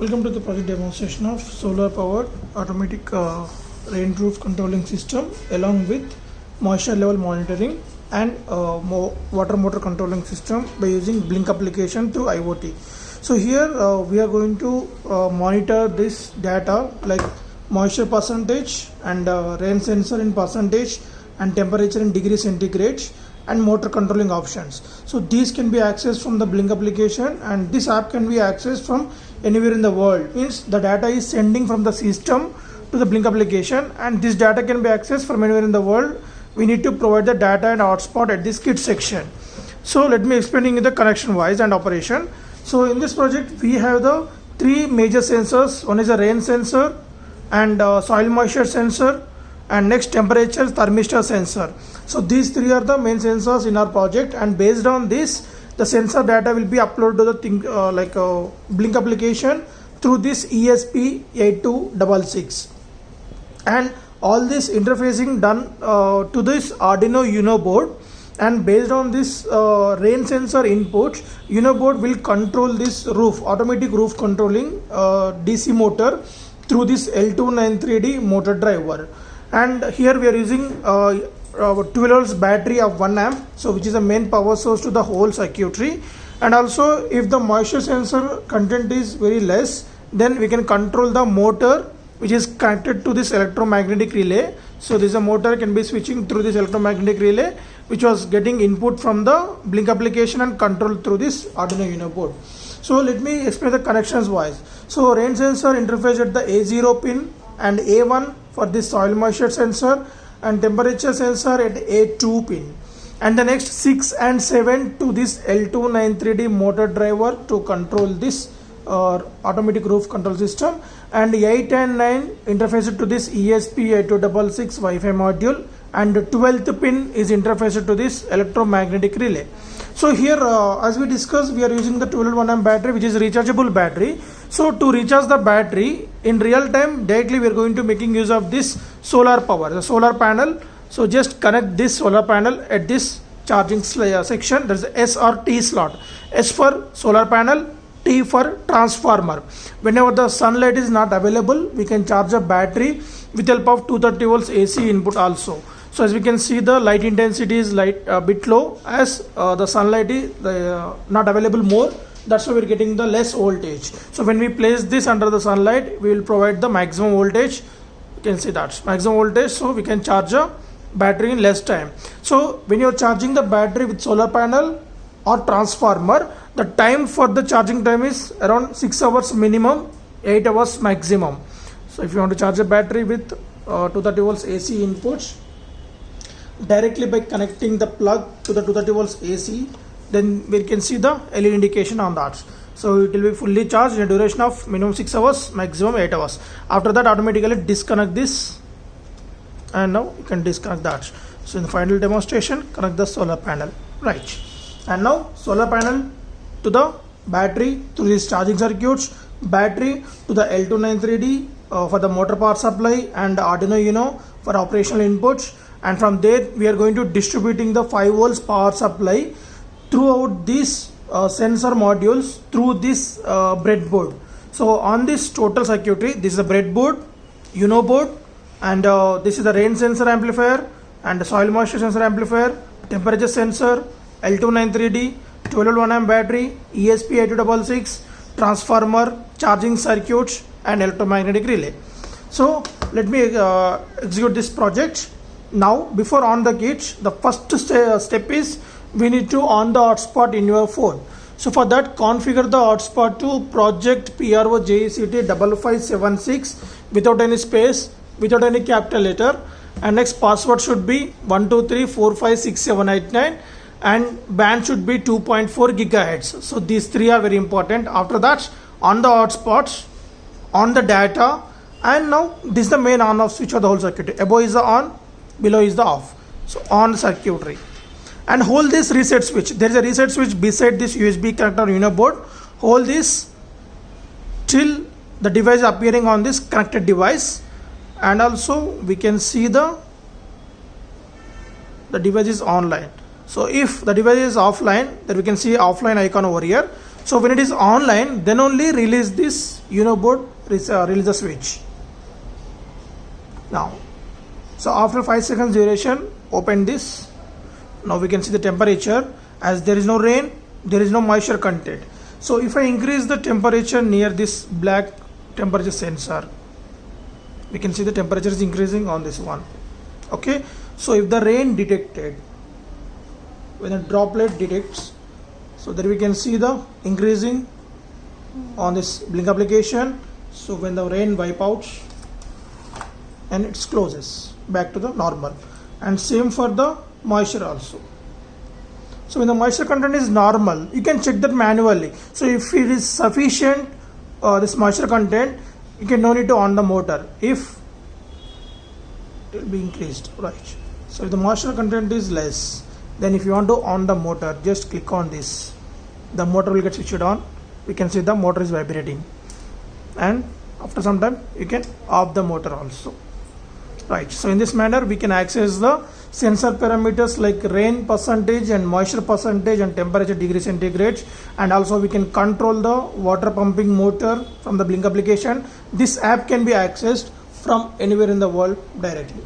Welcome to the project demonstration of solar powered automatic rain roof controlling system along with moisture level monitoring and water motor controlling system by using Blynk application through IoT. So here we are going to monitor this data like moisture percentage and rain sensor in percentage and temperature in degree centigrade and motor controlling options. So these can be accessed from the Blynk application, and this app can be accessed from anywhere in the world. Means the data is sending from the system to the Blynk application, and this data can be accessed from anywhere in the world. We need to provide the data and hotspot at this kit section. So let me explain the connection wise and operation. So in this project we have the three major sensors. One is a rain sensor and soil moisture sensor, and next temperature thermistor sensor. So these three are the main sensors in our project, and based on this the sensor data will be uploaded to the Blynk application through this ESP8266, and all this interfacing done to this Arduino Uno board. And based on this rain sensor input, Uno board will control this roof, automatic roof controlling DC motor through this L293D motor driver. And here we are using 12 volts battery of 1 amp, so which is the main power source to the whole circuitry. And also if the moisture sensor content is very less, then we can control the motor which is connected to this electromagnetic relay. So this motor can be switching through this electromagnetic relay which was getting input from the Blynk application and controlled through this Arduino Uno board. So let me explain the connections wise. So rain sensor interface at the A0 pin and A1 for this soil moisture sensor, and temperature sensor at A2 pin, and the next 6 and 7 to this L293D motor driver to control this automatic roof control system, and 8 and 9 interface to this ESP8266 Wi-Fi module, and the 12th pin is interfaced to this electromagnetic relay. So here as we discussed, we are using the 12 amp battery which is rechargeable battery. So to recharge the battery in real time directly, we are going to making use of this solar power, the solar panel. So just connect this solar panel at this charging section. There is a S or T slot. S for solar panel, T for transformer. Whenever the sunlight is not available, we can charge a battery with help of 230 volts AC input also. So as we can see, the light intensity is bit low as the sunlight is not available more. That's why we're getting the less voltage. So when we place this under the sunlight, we will provide the maximum voltage. You can see that maximum voltage, so we can charge a battery in less time. So when you're charging the battery with solar panel or transformer, the time for the charging time is around 6 hours minimum, 8 hours maximum. So if you want to charge a battery with 230 volts AC inputs directly by connecting the plug to the 230 volts AC, then we can see the LED indication on that. So it will be fully charged in a duration of minimum 6 hours, maximum 8 hours. After that, automatically disconnect this, and now you can disconnect that. So in the final demonstration, connect the solar panel, right? And now solar panel to the battery through these charging circuits, battery to the L293D for the motor power supply, and Arduino Uno for operational inputs. And from there we are going to distributing the 5 volts power supply throughout these sensor modules through this breadboard. So on this total circuitry, this is the breadboard, Uno board, and this is the rain sensor amplifier and the soil moisture sensor amplifier, temperature sensor, L293D, 12 amp battery, ESP8266, transformer, charging circuits, and electromagnetic relay. So let me execute this project. Now before on the kit, the first step is we need to on the hotspot in your phone. So for that, configure the hotspot to project PROJECT5576 without any space, without any capital letter, and next password should be 123456789, and band should be 2.4 gigahertz. So these three are very important. After that, on the hotspots, on the data, and now this is the main on off switch of the whole circuit. Above is the on, below is the off. So on circuitry, and hold this reset switch. There is a reset switch beside this USB connector Uno board. Hold this till the device appearing on this connected device, and also we can see the device is online. So if the device is offline, then we can see offline icon over here. So when it is online, then only release this board, release the switch. Now, so after 5 seconds duration, open this. Now we can see the temperature. As there is no rain, there is no moisture content. So if I increase the temperature near this black temperature sensor, we can see the temperature is increasing on this one. Okay, so if the rain detected, when a droplet detects, so there we can see the increasing on this Blynk application. So when the rain wipe out and it closes back to the normal, and same for the moisture also. So when the moisture content is normal, you can check that manually. So if it is sufficient this moisture content, you can no need to on the motor. If it will be increased, right? So if the moisture content is less, then if you want to on the motor, just click on this. The motor will get switched on. We can see the motor is vibrating, and after some time you can off the motor also. Right, so in this manner we can access the sensor parameters like rain percentage and moisture percentage and temperature degree centigrade, and also we can control the water pumping motor from the Blynk application. This app can be accessed from anywhere in the world directly.